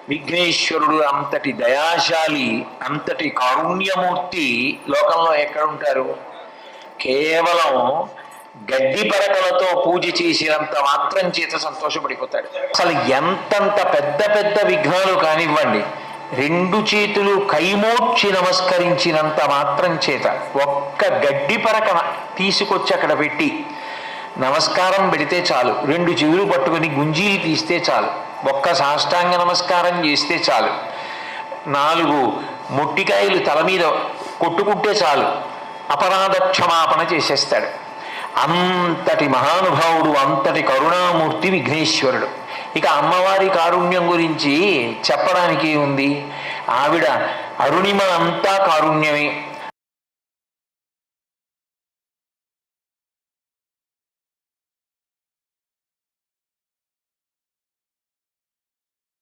విఘ్నేశ్వరుడు అంతటి దయాశాలి, అంతటి కారుణ్యమూర్తి లోకంలో ఎక్కడుంటారు? కేవలం గడ్డి పరకలతో పూజ చేసినంత మాత్రం చేత సంతోషపడిపోతాడు. అసలు ఎంతంత పెద్ద పెద్ద విఘ్నాలు కానివ్వండి, రెండు చేతులు కైమోడ్చి నమస్కరించినంత మాత్రం చేత ఒక్క గడ్డి పరక తీసుకొచ్చి అక్కడ పెట్టి నమస్కారం పెడితే చాలు, రెండు చెవులు పట్టుకుని గుంజీలు తీస్తే చాలు, ఒక్క సాష్టాంగ నమస్కారం చేస్తే చాలు, 4 మొట్టికాయలు తల మీద కొట్టుకుంటే చాలు, అపరాధ క్షమాపణ చేసేస్తాడు. అంతటి మహానుభావుడు, అంతటి కరుణామూర్తి విఘ్నేశ్వరుడు. ఇక అమ్మవారి కారుణ్యం గురించి చెప్పడానికి ఉంది. ఆవిడ అరుణిమ అంతా కారుణ్యమే.